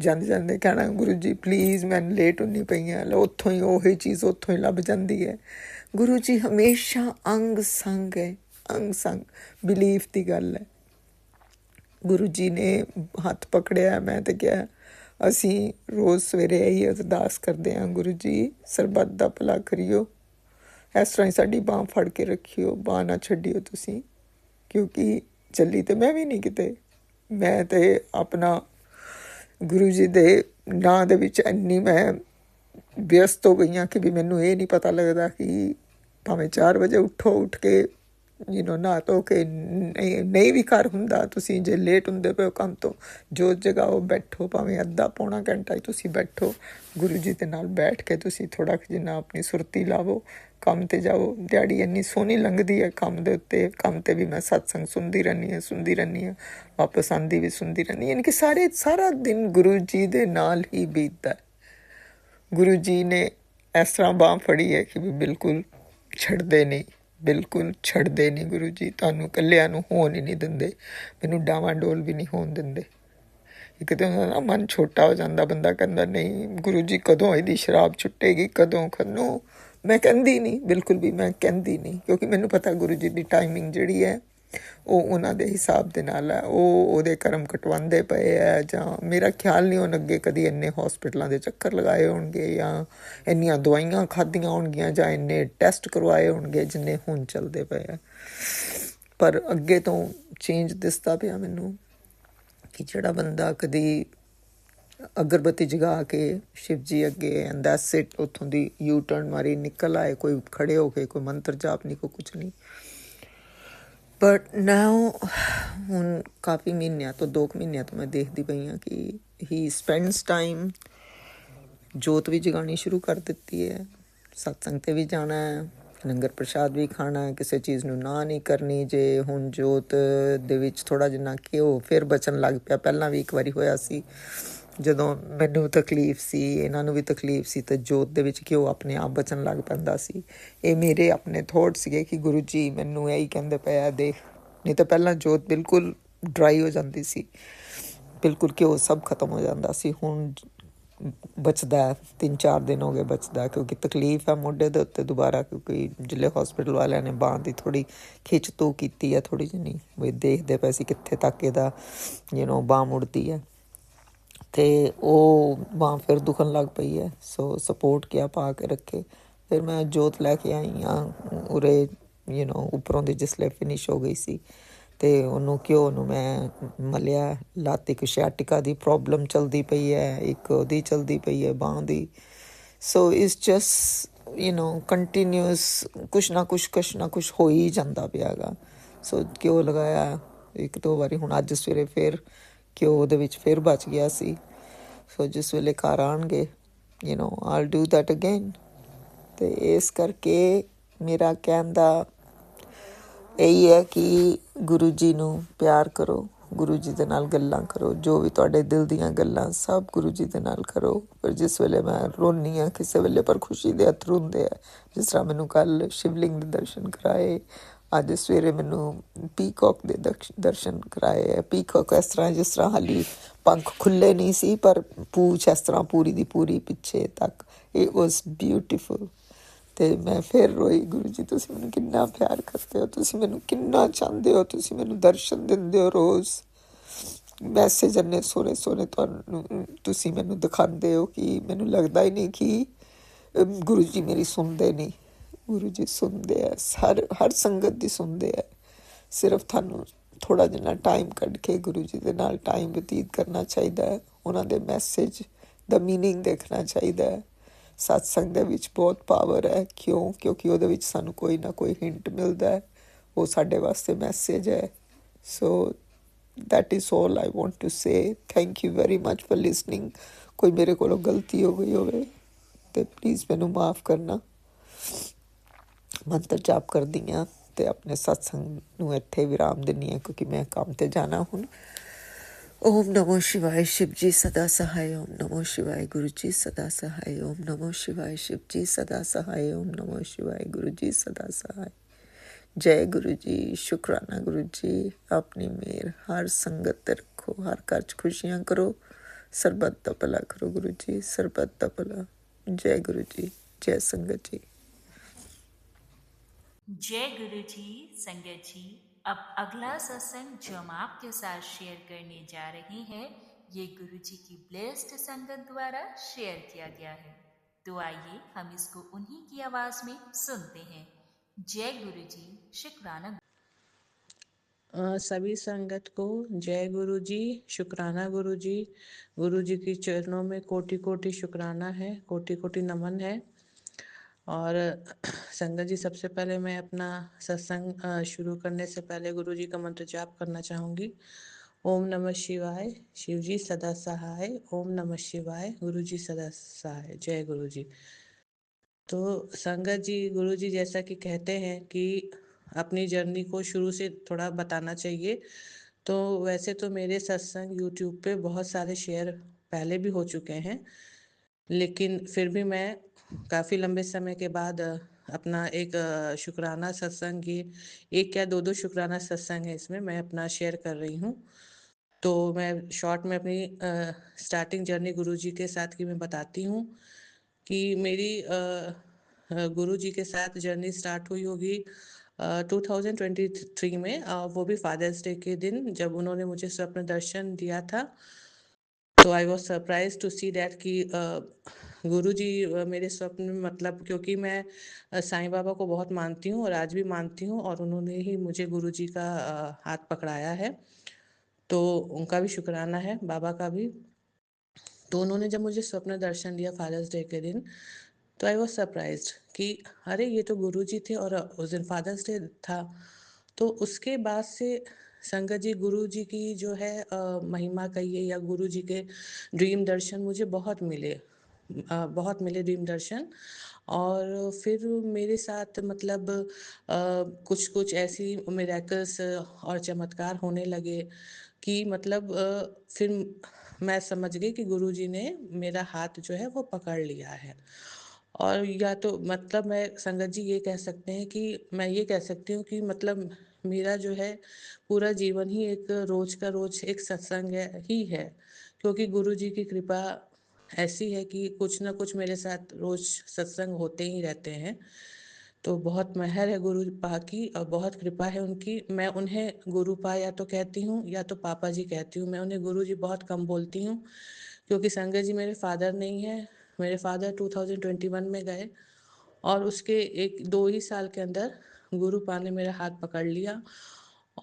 ਜਾਂਦੇ ਕਹਿਣਾ ਗੁਰੂ ਜੀ ਪਲੀਜ਼ ਮੈਨੂੰ ਲੇਟ ਹੁੰਦੀ ਪਈ ਹਾਂ, ਉੱਥੋਂ ਹੀ ਉਹੀ ਚੀਜ਼ ਉੱਥੋਂ ਹੀ ਲੱਭ ਜਾਂਦੀ ਹੈ। ਗੁਰੂ ਜੀ ਹਮੇਸ਼ਾ ਅੰਗ ਸੰਗ ਹੈ, ਅੰਗ ਸੰਗ। ਬਿਲੀਫ ਦੀ ਗੱਲ ਹੈ। ਗੁਰੂ ਜੀ ਨੇ ਹੱਥ ਪਕੜਿਆ, ਮੈਂ ਤਾਂ ਕਿਹਾ ਅਸੀਂ ਰੋਜ਼ ਸਵੇਰੇ ਇਹੀ ਅਰਦਾਸ ਕਰਦੇ ਹਾਂ, ਗੁਰੂ ਜੀ ਸਰਬੱਤ ਦਾ ਭਲਾ ਕਰਿਓ, ਇਸ ਤਰ੍ਹਾਂ ਹੀ ਸਾਡੀ ਬਾਂਹ ਫੜ ਕੇ ਰੱਖਿਓ, ਬਾਂਹ ਨਾ ਛੱਡਿਓ ਤੁਸੀਂ, ਕਿਉਂਕਿ ਚੱਲੀ ਤਾਂ ਮੈਂ ਵੀ ਨਹੀਂ ਕਿਤੇ। ਮੈਂ ਤਾਂ ਆਪਣਾ ਗੁਰੂ ਜੀ ਦੇ ਨਾਂ ਦੇ ਵਿੱਚ ਇੰਨੀ ਮੈਂ ਵਿਅਸਤ ਹੋ ਗਈ ਹਾਂ ਕਿ ਵੀ ਮੈਨੂੰ ਇਹ ਨਹੀਂ ਪਤਾ ਲੱਗਦਾ ਕਿ ਭਾਵੇਂ 4 ਵਜੇ ਉੱਠ ਕੇ ਨਹਾ ਧੋ ਕੇ ਨਹੀਂ ਵੀ ਘਰ ਹੁੰਦਾ, ਤੁਸੀਂ ਜੇ ਲੇਟ ਹੁੰਦੇ ਪਏ ਹੋ ਕੰਮ ਤੋਂ, ਜੋਤ ਜਗਾਓ, ਬੈਠੋ, ਭਾਵੇਂ ਅੱਧਾ ਪੌਣਾ ਘੰਟਾ ਹੀ ਤੁਸੀਂ ਬੈਠੋ, ਗੁਰੂ ਜੀ ਦੇ ਨਾਲ ਬੈਠ ਕੇ ਤੁਸੀਂ ਥੋੜ੍ਹਾ ਜਿੰਨਾ ਆਪਣੀ ਸੁਰਤੀ ਲਾਵੋ, ਕੰਮ 'ਤੇ ਜਾਓ। ਦਿਹਾੜੀ ਇੰਨੀ ਸੋਹਣੀ ਲੰਘਦੀ ਹੈ ਕੰਮ ਦੇ ਉੱਤੇ। ਕੰਮ 'ਤੇ ਵੀ ਮੈਂ ਸਤਸੰਗ ਸੁਣਦੀ ਰਹਿੰਦੀ ਹਾਂ, ਵਾਪਸ ਆਉਂਦੀ ਵੀ ਸੁਣਦੀ ਰਹਿੰਦੀ, ਯਾਨੀ ਕਿ ਸਾਰਾ ਦਿਨ ਗੁਰੂ ਜੀ ਦੇ ਨਾਲ ਹੀ ਬੀਤਦਾ। ਗੁਰੂ ਜੀ ਨੇ ਇਸ ਤਰ੍ਹਾਂ ਬਾਂਹ ਫੜੀ ਹੈ ਕਿ ਵੀ ਬਿਲਕੁਲ ਛੱਡਦੇ ਨਹੀਂ ਗੁਰੂ ਜੀ। ਤੁਹਾਨੂੰ ਇਕੱਲਿਆਂ ਨੂੰ ਹੋਣ ਹੀ ਨਹੀਂ ਦਿੰਦੇ, ਮੈਨੂੰ ਡਾਵਾਂ ਡੋਲ ਵੀ ਨਹੀਂ ਹੋਣ ਦਿੰਦੇ। ਇੱਕ ਤਾਂ ਹੁੰਦਾ ਨਾ ਮਨ ਛੋਟਾ ਹੋ ਜਾਂਦਾ, ਬੰਦਾ ਕਹਿੰਦਾ ਨਹੀਂ ਗੁਰੂ ਜੀ ਕਦੋਂ ਇਹਦੀ ਸ਼ਰਾਬ ਛੁੱਟੇਗੀ, ਕਦੋਂ। ਮੈਂ ਕਹਿੰਦੀ ਨਹੀਂ, ਬਿਲਕੁਲ ਵੀ ਮੈਂ ਕਹਿੰਦੀ ਨਹੀਂ, ਕਿਉਂਕਿ ਮੈਨੂੰ ਪਤਾ ਗੁਰੂ ਜੀ ਦੀ ਟਾਈਮਿੰਗ ਜਿਹੜੀ ਹੈ ਉਹ ਉਹਨਾਂ ਦੇ ਹਿਸਾਬ ਦੇ ਨਾਲ ਹੈ। ਉਹ ਉਹਦੇ ਕਰਮ ਕਟਵਾਉਂਦੇ ਪਏ ਹੈ, ਜਾਂ ਮੇਰਾ ਖਿਆਲ ਨਹੀਂ ਉਹਨ ਅੱਗੇ ਕਦੀ ਇੰਨੇ ਹੌਸਪੀਟਲਾਂ ਦੇ ਚੱਕਰ ਲਗਾਏ ਹੋਣਗੇ, ਜਾਂ ਇੰਨੀਆਂ ਦਵਾਈਆਂ ਖਾਧੀਆਂ ਹੋਣਗੀਆਂ, ਜਾਂ ਇੰਨੇ ਟੈਸਟ ਕਰਵਾਏ ਹੋਣਗੇ ਜਿੰਨੇ ਹੁਣ ਚੱਲਦੇ ਪਏ ਆ। ਪਰ ਅੱਗੇ ਤੋਂ ਚੇਂਜ ਦਿਸਦਾ ਪਿਆ ਮੈਨੂੰ ਕਿ ਜਿਹੜਾ ਬੰਦਾ ਕਦੀ ਅਗਰਬੱਤੀ ਜਗਾ ਕੇ ਸ਼ਿਵ ਜੀ ਅੱਗੇ ਐਂਡ ਦੈਟਸ ਇਟ, ਉੱਥੋਂ ਦੀ ਯੂ ਟਰਨ ਮਾਰੀ ਨਿਕਲ ਆਏ, ਕੋਈ ਖੜੇ ਹੋ ਕੇ ਕੋਈ ਮੰਤਰ ਜਾਪ ਨਹੀਂ, ਕੋਈ ਕੁਛ ਨਹੀਂ। ਬਟ ਨਾਓ ਹੁਣ ਕਾਫੀ ਮਹੀਨਿਆਂ ਤੋਂ 2 ਮਹੀਨਿਆਂ ਤੋਂ ਮੈਂ ਦੇਖਦੀ ਪਈ ਹਾਂ ਕਿ ਹੀ ਸਪੈਂਡਸ ਟਾਈਮ। ਜੋਤ ਵੀ ਜਗਾਉਣੀ ਸ਼ੁਰੂ ਕਰ ਦਿੱਤੀ ਹੈ, ਸਤਸੰਗ 'ਤੇ ਵੀ ਜਾਣਾ ਹੈ, ਲੰਗਰ ਪ੍ਰਸ਼ਾਦ ਵੀ ਖਾਣਾ ਹੈ, ਕਿਸੇ ਚੀਜ਼ ਨੂੰ ਨਾ ਨਹੀਂ ਕਰਨੀ। ਜੇ ਹੁਣ ਜੋਤ ਦੇ ਵਿੱਚ ਥੋੜ੍ਹਾ ਜਿੰਨਾ ਘਿਓ ਫਿਰ ਬਚਣ ਲੱਗ ਪਿਆ, ਪਹਿਲਾਂ ਵੀ ਇੱਕ ਵਾਰੀ ਹੋਇਆ ਸੀ, ਜਦੋਂ ਮੈਨੂੰ ਤਕਲੀਫ ਸੀ, ਇਹਨਾਂ ਨੂੰ ਵੀ ਤਕਲੀਫ ਸੀ, ਤੇ ਜੋਤ ਦੇ ਵਿੱਚ ਘਿਓ ਆਪਣੇ ਆਪ ਬਚਣ ਲੱਗ ਪੈਂਦਾ ਸੀ। ਇਹ ਮੇਰੇ ਆਪਣੇ ਥੋਟ ਸੀਗੇ ਕਿ ਗੁਰੂ ਜੀ ਮੈਨੂੰ ਇਹੀ ਕਹਿੰਦੇ ਪਏ ਆ, ਦੇਖ। ਨਹੀਂ ਤਾਂ ਪਹਿਲਾਂ ਜੋਤ ਬਿਲਕੁਲ ਡਰਾਈ ਹੋ ਜਾਂਦੀ ਸੀ, ਬਿਲਕੁਲ ਘਿਓ ਸਭ ਖਤਮ ਹੋ ਜਾਂਦਾ ਸੀ। ਹੁਣ ਬਚਦਾ, 3-4 ਦਿਨ ਹੋ ਗਏ ਬਚਦਾ, ਕਿਉਂਕਿ ਤਕਲੀਫ ਹੈ ਮੋਢੇ ਦੇ ਉੱਤੇ ਦੁਬਾਰਾ, ਕਿਉਂਕਿ ਜ਼ਿਲ੍ਹੇ ਹਸਪੀਟਲ ਵਾਲਿਆਂ ਨੇ ਬਾਂਹ ਦੀ ਥੋੜ੍ਹੀ ਖਿੱਚ ਤੂ ਕੀਤੀ ਹੈ, ਥੋੜ੍ਹੀ ਜਿਹੀ, ਵੀ ਦੇਖਦੇ ਪਏ ਸੀ ਕਿੱਥੇ ਤੱਕ ਇਹਦਾ ਬਾਂਹ ਮੁੜਦੀ ਹੈ। ਅਤੇ ਉਹ ਬਾਂਹ ਫਿਰ ਦੁਖਣ ਲੱਗ ਪਈ ਹੈ। ਸੋ ਸਪੋਰਟ ਕਿਆ ਪਾ ਕੇ ਰੱਖੇ। ਫਿਰ ਮੈਂ ਜੋਤ ਲੈ ਕੇ ਆਈ ਹਾਂ ਉਰੇ, ਉੱਪਰੋਂ ਦੀ ਜਿਸਲੇ ਫਿਨਿਸ਼ ਹੋ ਗਈ ਸੀ, ਅਤੇ ਉਹਨੂੰ ਘਿਓ ਨੂੰ ਮੈਂ ਮਲਿਆ। ਲੱਤ ਇੱਕ ਸ਼ਿਆਟਿਕਾ ਦੀ ਪ੍ਰੋਬਲਮ ਚੱਲਦੀ ਪਈ ਹੈ, ਇੱਕ ਉਹਦੀ ਚੱਲਦੀ ਪਈ ਹੈ ਬਾਂਹ ਦੀ। ਸੋ ਇਟਸ ਜਸਟ ਕੰਟੀਨਿਊਸ ਕੁਛ ਨਾ ਕੁਛ ਹੋ ਹੀ ਜਾਂਦਾ ਪਿਆ ਗਾ। ਸੋ ਘਿਓ ਲਗਾਇਆ 1-2 ਵਾਰੀ। ਹੁਣ ਅੱਜ ਸਵੇਰੇ ਫਿਰ ਘਿਓ ਉਹਦੇ ਵਿੱਚ ਫਿਰ ਬਚ ਗਿਆ ਸੀ। ਸੋ ਜਿਸ ਵੇਲੇ ਘਰ ਆਉਣਗੇ ਆਲ ਡੂ ਦੈਟ ਅਗੇਨ। ਅਤੇ ਇਸ ਕਰਕੇ ਮੇਰਾ ਕਹਿਣ ਦਾ ਇਹੀ ਹੈ ਕਿ ਗੁਰੂ ਜੀ ਨੂੰ ਪਿਆਰ ਕਰੋ, ਗੁਰੂ ਜੀ ਦੇ ਨਾਲ ਗੱਲਾਂ ਕਰੋ, ਜੋ ਵੀ ਤੁਹਾਡੇ ਦਿਲ ਦੀਆਂ ਗੱਲਾਂ ਸਭ ਗੁਰੂ ਜੀ ਦੇ ਨਾਲ ਕਰੋ। ਪਰ ਜਿਸ ਵੇਲੇ ਮੈਂ ਰੋਂਦੀ ਹਾਂ ਕਿਸੇ ਵੇਲੇ, ਪਰ ਖੁਸ਼ੀ ਦੇ ਅਥਰੂ ਹੁੰਦੇ ਆ। ਜਿਸ ਤਰ੍ਹਾਂ ਮੈਨੂੰ ਕੱਲ੍ਹ ਸ਼ਿਵਲਿੰਗ ਦੇ ਦਰਸ਼ਨ ਕਰਾਏ, ਅੱਜ ਸਵੇਰੇ ਮੈਨੂੰ ਪੀਕੌਕ ਦੇ ਦਰਸ਼ਨ ਕਰਾਏ ਹੈ। ਪੀਕੌਕ ਇਸ ਤਰ੍ਹਾਂ ਜਿਸ ਤਰ੍ਹਾਂ ਹਾਲੀ ਪੰਖ ਖੁੱਲ੍ਹੇ ਨਹੀਂ ਸੀ, ਪਰ ਪੂਛ ਇਸ ਤਰ੍ਹਾਂ ਪੂਰੀ ਦੀ ਪੂਰੀ ਪਿੱਛੇ ਤੱਕ। It was beautiful. ਅਤੇ ਮੈਂ ਫਿਰ ਰੋਈ, ਗੁਰੂ ਜੀ ਤੁਸੀਂ ਮੈਨੂੰ ਕਿੰਨਾ ਪਿਆਰ ਕਰਦੇ ਹੋ, ਤੁਸੀਂ ਮੈਨੂੰ ਕਿੰਨਾ ਚਾਹੁੰਦੇ ਹੋ, ਤੁਸੀਂ ਮੈਨੂੰ ਦਰਸ਼ਨ ਦਿੰਦੇ ਹੋ ਰੋਜ਼। ਮੈਸੇਜ ਇੰਨੇ ਸੋਹਣੇ ਸੋਹਣੇ ਤੁਹਾਨੂੰ ਤੁਸੀਂ ਮੈਨੂੰ ਦਿਖਾਉਂਦੇ ਹੋ ਕਿ ਮੈਨੂੰ ਲੱਗਦਾ ਹੀ ਨਹੀਂ ਕਿ ਗੁਰੂ ਜੀ ਮੇਰੀ ਸੁਣਦੇ ਨਹੀਂ। ਗੁਰੂ ਜੀ ਸੁਣਦੇ ਆ, ਹਰ ਸੰਗਤ ਦੀ ਸੁਣਦੇ ਆ। ਸਿਰਫ ਤੁਹਾਨੂੰ ਥੋੜ੍ਹਾ ਜਿਹਾ ਟਾਈਮ ਕੱਢ ਕੇ ਗੁਰੂ ਜੀ ਦੇ ਨਾਲ ਟਾਈਮ ਬਤੀਤ ਕਰਨਾ ਚਾਹੀਦਾ ਹੈ। ਉਹਨਾਂ ਦੇ ਮੈਸੇਜ ਦਾ ਮੀਨਿੰਗ ਦੇਖਣਾ ਚਾਹੀਦਾ ਹੈ। ਸਤਸੰਗ ਦੇ ਵਿੱਚ ਬਹੁਤ ਪਾਵਰ ਹੈ। ਕਿਉਂਕਿ ਉਹਦੇ ਵਿੱਚ ਸਾਨੂੰ ਕੋਈ ਨਾ ਕੋਈ ਹਿੰਟ ਮਿਲਦਾ ਹੈ, ਉਹ ਸਾਡੇ ਵਾਸਤੇ ਮੈਸੇਜ ਹੈ। ਸੋ that is all I want to say. Thank you very much for listening. ਕੋਈ ਮੇਰੇ ਕੋਲੋਂ ਗਲਤੀ ਹੋ ਗਈ ਹੋਵੇ ਤੇ ਪਲੀਜ਼ ਮੈਨੂੰ ਮਾਫ਼ ਕਰਨਾ। ਮੰਤਰ ਜਾਪ ਕਰਦੀ ਹਾਂ ਅਤੇ ਆਪਣੇ ਸਤਸੰਗ ਨੂੰ ਇੱਥੇ ਵਿਰਾਮ ਦਿੰਦੀ ਹਾਂ, ਕਿਉਂਕਿ ਮੈਂ ਕੰਮ 'ਤੇ ਜਾਣਾ ਹੁਣ। ओम नमो शिवाय शिव जी सदा सहाय। ओम नमो शिवाय गुरु जी सदा सहाय। ओम नमो शिवाय शिव जी सदा सहाय। ओम नमो शिवाय गुरु जी सदा सहाय। जय गुरु जी। शुक्राना गुरु जी। अपनी मेहर हर संगत ते रखो, हर घर च खुशियां करो, सरबत दा भला करो गुरु जी, सरबत दा भला। जय गुरु जी, जय संगत जी। जय गुरु जी। संगत जी, अब अगला सत्संग जो हम आपके साथ शेयर करने जा रहे हैं, ये गुरु जी की ब्लेस्ड संगत द्वारा शेयर किया गया है। तो आइए हम इसको उन्हीं की आवाज में सुनते हैं। जय गुरु जी। शुक्राना। सभी संगत को जय गुरु जी, शुक्राना गुरु जी। गुरु जी की चरणों में कोटि कोटि शुक्राना है, कोटि कोटि नमन है। और संगत जी, सबसे पहले मैं अपना सत्संग शुरू करने से पहले गुरु जी का मंत्र जाप करना चाहूँगी। ओम नमः शिवाय, शिव जी सदा सहाय। ओम नमः शिवाय, गुरु जी सदा सहाय। जय गुरु जी। तो संगत जी, गुरु जी जैसा कि कहते हैं कि अपनी जर्नी को शुरू से थोड़ा बताना चाहिए। तो वैसे तो मेरे सत्संग यूट्यूब पे बहुत सारे शेयर पहले भी हो चुके हैं, लेकिन फिर भी मैं काफ़ी लंबे समय के बाद अपना एक शुक्राना सत्संग की, एक या दो शुक्राना सत्संग है, इसमें मैं अपना शेयर कर रही हूँ। तो मैं शॉर्ट में अपनी स्टार्टिंग जर्नी गुरु जी के साथ की मैं बताती हूँ कि मेरी गुरु जी के साथ जर्नी स्टार्ट हुई होगी 2023 में, वो भी फादर्स डे के दिन, जब उन्होंने मुझे स्वप्न दर्शन दिया था। तो I was surprise to see that कि गुरु जी मेरे स्वप्न में, मतलब क्योंकि मैं साईं बाबा को बहुत मानती हूँ और आज भी मानती हूँ, और उन्होंने ही मुझे गुरु जी का हाथ पकड़ाया है। तो उनका भी शुक्राना है, बाबा का भी। तो उन्होंने जब मुझे स्वप्न दर्शन दिया फादर्स डे के दिन, तो आई वॉज सरप्राइज्ड कि अरे ये तो गुरु जी थे और उस दिन फादर्स डे था। तो उसके बाद से संगत जी, गुरु जी की जो है महिमा कहिए या गुरु जी के ड्रीम दर्शन मुझे बहुत मिले, बहुत मिले ड्रीम दर्शन। और फिर मेरे साथ मतलब कुछ कुछ ऐसी मिरेकल्स और चमत्कार होने लगे कि मतलब फिर मैं समझ गई कि गुरुजी ने मेरा हाथ जो है वो पकड़ लिया है। और या तो मतलब मैं संगत जी ये कह सकते हैं कि मैं ये कह सकती हूँ कि मतलब मेरा जो है पूरा जीवन ही एक रोज़ का रोज़ एक सत्संग ही है। क्योंकि गुरुजी की कृपा ऐसी है कि कुछ न कुछ मेरे साथ रोज़ सत्संग होते ही रहते हैं। तो बहुत मेहर है गुरुपा की और बहुत कृपा है उनकी। मैं उन्हें गुरुपा या तो कहती हूँ या तो पापा जी कहती हूँ। मैं उन्हें गुरुजी बहुत कम बोलती हूँ, क्योंकि संगत जी मेरे फादर नहीं हैं। मेरे फादर 2021 में गए और उसके 1-2 ही साल के अंदर गुरुपा ने मेरा हाथ पकड़ लिया।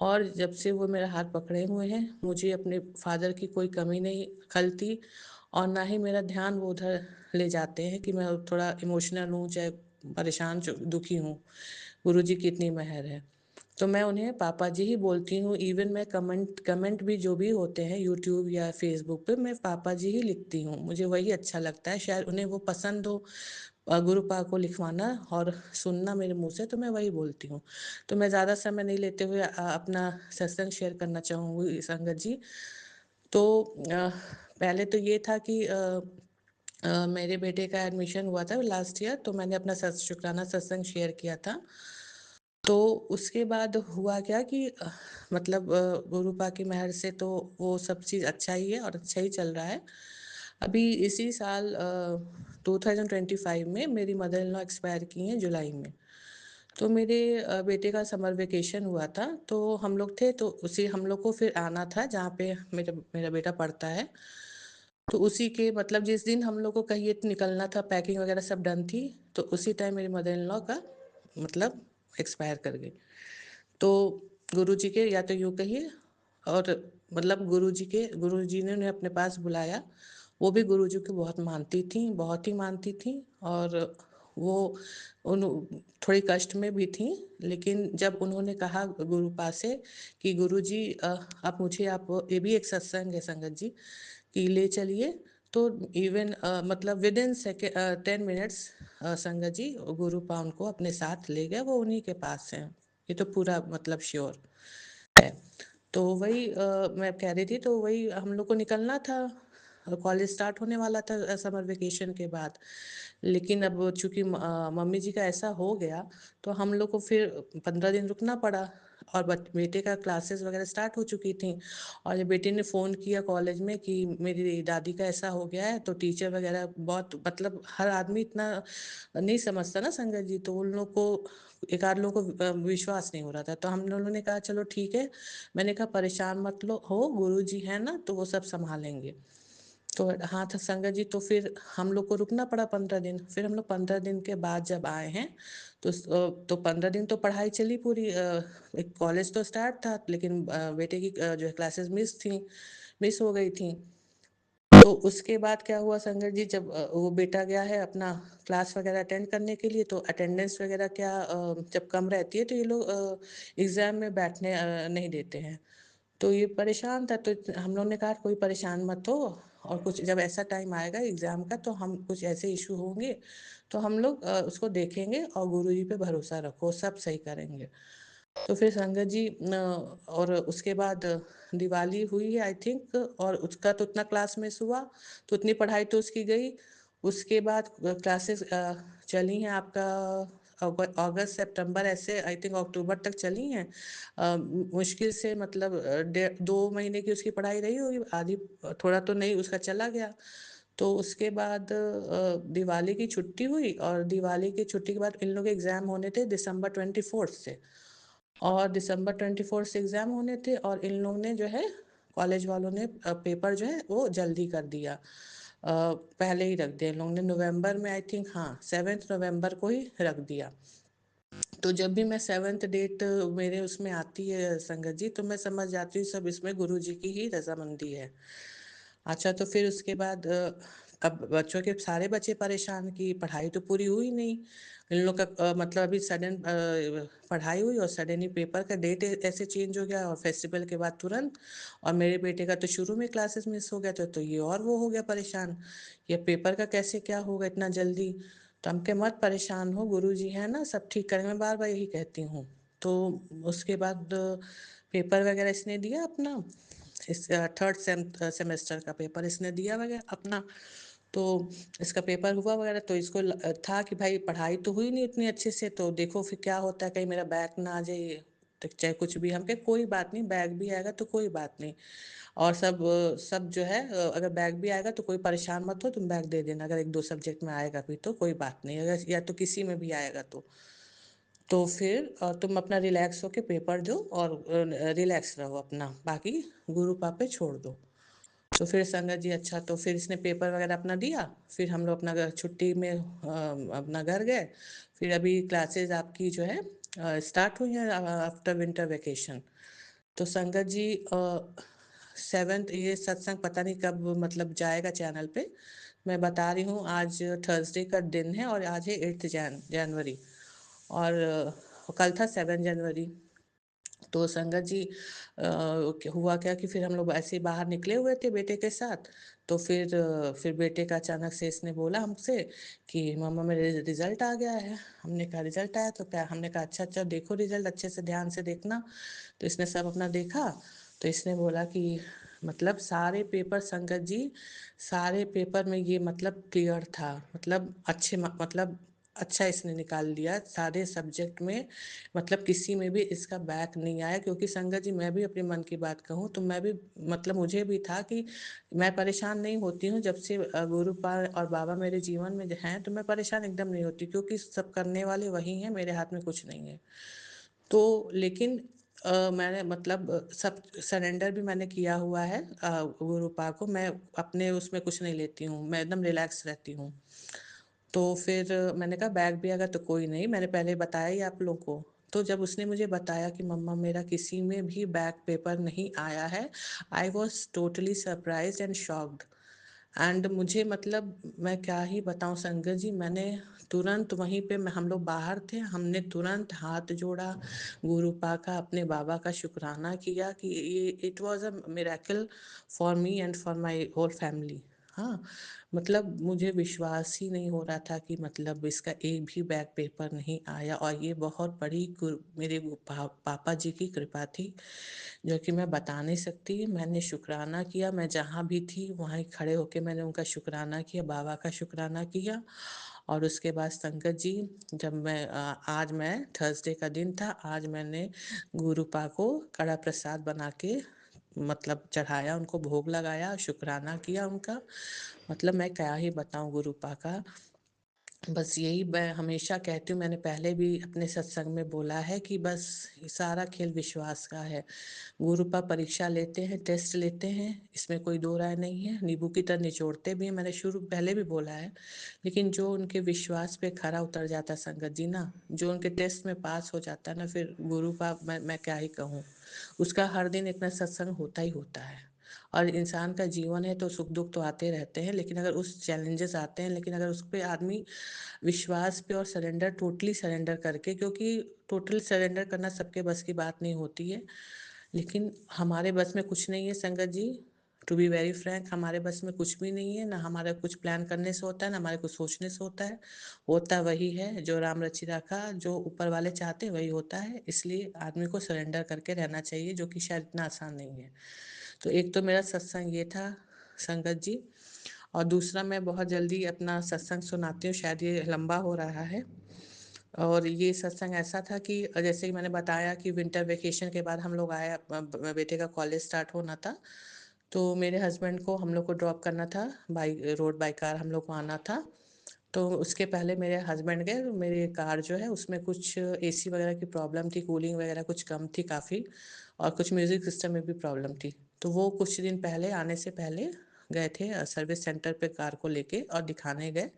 और जब से वो मेरा हाथ पकड़े हुए हैं, मुझे अपने फादर की कोई कमी नहीं खलती और ना ही मेरा ध्यान वो उधर ले जाते हैं कि मैं थोड़ा इमोशनल हूँ, चाहे परेशान दुखी हूँ। गुरुजी की इतनी मेहर है। तो मैं उन्हें पापा जी ही बोलती हूँ। इवन मैं कमेंट कमेंट भी जो भी होते हैं यूट्यूब या फ़ेसबुक पे, मैं पापा जी ही लिखती हूँ। मुझे वही अच्छा लगता है, शायद उन्हें वो पसंद हो गुरुपा को लिखवाना और सुनना मेरे मुँह से, तो मैं वही बोलती हूँ। तो मैं ज़्यादा समय नहीं लेते हुए अपना सत्संग शेयर करना चाहूँगी संगत जी। तो पहले तो ये था कि मेरे बेटे का एडमिशन हुआ था लास्ट ईयर, तो मैंने अपना शुक्राना सत्संग शेयर किया था। तो उसके बाद हुआ क्या कि मतलब गुरुपा की मेहर से तो वो सब चीज़ अच्छा ही है और अच्छा ही चल रहा है। अभी इसी साल 2025 में मेरी मदर इन लॉ एक्सपायर की हैं जुलाई में। तो मेरे बेटे का समर वेकेशन हुआ था, तो हम लोग थे, तो उसी हम लोग को फिर आना था जहाँ पे मेरा मेरा बेटा पढ़ता है। तो उसी के मतलब जिस दिन हम लोग को कहीं निकलना था, पैकिंग वगैरह सब डन थी, तो उसी टाइम मेरी मदर इन लॉ का मतलब एक्सपायर कर गई। तो गुरुजी के या तो यूँ कहिए और मतलब गुरुजी ने उन्हें अपने पास बुलाया। वो भी गुरुजी को बहुत मानती थीं, बहुत ही मानती थीं और वो उन थोड़ी कष्ट में भी थीं। लेकिन जब उन्होंने कहा गुरुपा से कि गुरुजी अब मुझे आप ये भी एक सत्संग है संगत जी, कि ले चलिए, तो इवन मतलब विदिन 10 मिनट्स संगत जी गुरुपा उनको अपने साथ ले गए, वो उन्हीं के पास हैं। ये तो पूरा मतलब श्योर है। तो वही मैं कह रही थी, तो वही हम लोग को निकलना था, कॉलेज स्टार्ट होने वाला था समर वेकेशन के बाद। लेकिन अब चूँकि मम्मी जी का ऐसा हो गया, तो हम लोग को फिर 15 दिन रुकना पड़ा और बेटे का क्लासेस वगैरह स्टार्ट हो चुकी थी। और जब बेटे ने फ़ोन किया कॉलेज में कि मेरी दादी का ऐसा हो गया है, तो टीचर वगैरह बहुत मतलब हर आदमी इतना नहीं समझता ना संगत जी, तो उन लोग को एक आध लोगों को विश्वास नहीं हो रहा था। तो हम लोगों ने कहा चलो ठीक है। मैंने कहा परेशान मत लो हो, गुरुजी हैं ना, तो वो सब सँभालेंगे। तो हाँ था संगत जी, तो फिर हम लोग को रुकना पड़ा 15 दिन। फिर हम लोग 15 दिन के बाद जब आए हैं, तो 15 दिन तो पढ़ाई चली पूरी। एक कॉलेज तो स्टार्ट था, लेकिन बेटे की जो है क्लासेस मिस हो गई थी। तो उसके बाद क्या हुआ संगत जी, जब वो बेटा गया है अपना क्लास वगैरह अटेंड करने के लिए, तो अटेंडेंस वगैरह क्या जब कम रहती है तो ये लोग एग्ज़ाम में बैठने नहीं देते हैं। तो ये परेशान था, तो हम लोगों ने कहा कोई परेशान मत हो, और कुछ जब ऐसा टाइम आएगा एग्ज़ाम का, तो हम कुछ ऐसे इश्यू होंगे, तो हम लोग उसको देखेंगे और गुरुजी पे भरोसा रखो, सब सही करेंगे। तो फिर संगत जी और उसके बाद दिवाली हुई है आई थिंक, और उसका तो उतना क्लास मिस हुआ, तो उतनी पढ़ाई तो उसकी गई। उसके बाद क्लासेस चली हैं आपका अगस्त, सितंबर, ऐसे आई थिंक अक्टूबर तक चली हैं। मुश्किल से मतलब 2 महीने की उसकी पढ़ाई रही होगी, आधी थोड़ा तो नहीं उसका चला गया। तो उसके बाद दिवाली की छुट्टी हुई, और दिवाली की छुट्टी के बाद इन लोगों के एग्ज़ाम होने थे दिसंबर 24 से। और दिसंबर 24 से एग्ज़ाम होने थे, और इन लोगों ने जो है कॉलेज वालों ने पेपर जो है वो जल्दी कर दिया। पहले ही रख दिया इन लोगों ने, नवंबर में आई थिंक, हाँ 7 नवंबर को ही रख दिया। तो जब भी मैं 7th डेट मेरे उसमें आती है संगत जी, तो मैं समझ जाती हूँ सब इसमें गुरुजी की ही रज़ामंदी है। अच्छा, तो फिर उसके बाद अब बच्चों के सारे बच्चे परेशान कि पढ़ाई तो पूरी हुई नहीं। इन लोग का मतलब अभी सडन पढ़ाई हुई और सडन ही पेपर का डेट ऐसे चेंज हो गया, और फेस्टिवल के बाद तुरंत। और मेरे बेटे का तो शुरू में क्लासेस मिस हो गया, तो ये और वो हो गया परेशान, ये पेपर का कैसे क्या होगा इतना जल्दी। तो हम कहे मत परेशान हो, गुरुजी हैं ना, सब ठीक करेंगे, मैं बार-बार यही कहती हूँ। तो उसके बाद पेपर वगैरह इसने दिया अपना, इस थर्ड सेमेस्टर का पेपर इसने दिया वगैरह अपना। तो इसका पेपर हुआ वगैरह, तो इसको था कि भाई पढ़ाई तो हुई नहीं इतनी अच्छे से, तो देखो फिर क्या होता है, कहीं मेरा बैग ना आ जाए। तो चाहे कुछ भी, हम कहे कोई बात नहीं, बैग भी आएगा तो कोई बात नहीं। और सब जो है, अगर बैग भी आएगा तो कोई परेशान मत हो, तुम बैग दे देना, अगर एक दो सब्जेक्ट में आएगा भी तो कोई बात नहीं, अगर या तो किसी में भी आएगा तो फिर तुम अपना रिलैक्स होके पेपर दो और रिलैक्स रहो अपना, बाकी गुरु पापे छोड़ दो। तो फिर संगत जी अच्छा, तो फिर इसने पेपर वगैरह अपना दिया। फिर हम लोग अपना छुट्टी में अपना घर गए। फिर अभी क्लासेस आपकी जो है स्टार्ट हुई हैं आफ्टर विंटर वेकेशन। तो संगत जी 7th ये सत्संग पता नहीं कब मतलब जाएगा चैनल पे। मैं बता रही हूँ, आज थर्सडे का दिन है और आज है 8 जनवरी। और कल था 7 जनवरी। तो संगत जी हुआ क्या कि फिर हम लोग ऐसे ही बाहर निकले हुए थे बेटे के साथ। तो फिर बेटे का अचानक से इसने बोला हमसे कि मम्मा मेरे रिजल्ट आ गया है। हमने कहा रिजल्ट आया, तो क्या, हमने कहा अच्छा अच्छा देखो रिजल्ट अच्छे से ध्यान से देखना। तो इसने सब अपना देखा। तो इसने बोला कि मतलब सारे पेपर संगत जी, सारे पेपर में ये मतलब क्लियर था, मतलब अच्छे मतलब अच्छा इसने निकाल लिया सारे सब्जेक्ट में। मतलब किसी में भी इसका बैक नहीं आया, क्योंकि संगत जी मैं भी अपने मन की बात कहूँ तो मैं भी मतलब मुझे भी था कि मैं परेशान नहीं होती हूँ, जब से गुरुपाल और बाबा मेरे जीवन में हैं तो मैं परेशान एकदम नहीं होती, क्योंकि सब करने वाले वही हैं, मेरे हाथ में कुछ नहीं है। तो लेकिन मैंने मतलब सब सरेंडर भी मैंने किया हुआ है गुरुपा को, मैं अपने उसमें कुछ नहीं लेती हूँ, मैं एकदम रिलैक्स रहती हूँ। तो फिर मैंने कहा बैग भी आएगा तो कोई नहीं, मैंने पहले बताया ही आप लोग को। तो जब उसने मुझे बताया कि मम्मा मेरा किसी में भी बैक पेपर नहीं आया है, I was totally surprise and shocked. And मुझे मतलब मैं क्या ही बताऊं संगत जी, मैंने तुरंत वहीं पे, हम लोग बाहर थे, हमने तुरंत हाथ जोड़ा, गुरुपा का अपने बाबा का शुक्राना किया कि ये it was a miracle for me and for my whole family. हाँ, मतलब मुझे विश्वास ही नहीं हो रहा था कि मतलब इसका एक भी बैक पेपर नहीं आया, और ये बहुत बड़ी मेरे पापा जी की कृपा थी, जो कि मैं बता नहीं सकती। मैंने शुक्राना किया, मैं जहाँ भी थी वहीं खड़े होके मैंने उनका शुक्राना किया, बाबा का शुक्राना किया। और उसके बाद संगत जी, जब आज मैं थर्सडे का दिन था, आज मैंने गुरुपा को कड़ा प्रसाद बना के मतलब चढ़ाया, उनको भोग लगाया, शुक्राना किया उनका। मतलब मैं क्या ही बताऊं गुरुपा का। बस यही मैं हमेशा कहती हूँ, मैंने पहले भी अपने सत्संग में बोला है कि बस ये सारा खेल विश्वास का है। गुरुपा परीक्षा लेते हैं, टेस्ट लेते हैं, इसमें कोई दो राय नहीं है, नींबू की तरह निचोड़ते भी हैं, मैंने शुरू पहले भी बोला है। लेकिन जो उनके विश्वास पे खरा उतर जाता है संगत जी ना, जो उनके टेस्ट में पास हो जाता है ना, फिर गुरुपा मैं क्या ही कहूँ, उसका हर दिन एक ना सत्संग होता ही होता है। और इंसान का जीवन है तो सुख दुख तो आते रहते हैं, लेकिन अगर उस चैलेंजेस आते हैं, लेकिन अगर उस पर आदमी विश्वास पे और सरेंडर, टोटली सरेंडर करके, क्योंकि टोटल सरेंडर करना सबके बस की बात नहीं होती है, लेकिन हमारे बस में कुछ नहीं है संगत जी। टू बी वेरी फ्रैंक, हमारे बस में कुछ भी नहीं है, ना हमारा कुछ प्लान करने से होता है, ना हमारे कुछ सोचने से होता है। होता वही है जो राम रचि रखा, जो ऊपर वाले चाहते हैं वही होता है। इसलिए आदमी को सरेंडर करके रहना चाहिए, जो कि शायद इतना आसान नहीं है। तो एक तो मेरा सत्संग ये था संगत जी, और दूसरा मैं बहुत जल्दी अपना सत्संग सुनाती हूँ, शायद ये लंबा हो रहा है। और ये सत्संग ऐसा था कि जैसे कि मैंने बताया कि विंटर वेकेशन के बाद हम लोग आए, बेटे का कॉलेज स्टार्ट होना था। तो मेरे हस्बैंड को हम लोग को ड्रॉप करना था, बाई रोड बाई कार हम लोग को आना था। तो उसके पहले मेरे हस्बैंड गए, मेरी कार जो है उसमें कुछ एसी वगैरह की प्रॉब्लम थी, कूलिंग वगैरह कुछ कम थी काफ़ी, और कुछ म्यूज़िक सिस्टम में भी प्रॉब्लम थी। तो वो कुछ दिन पहले, आने से पहले गए थे सर्विस सेंटर पे कार को लेके और दिखाने गए।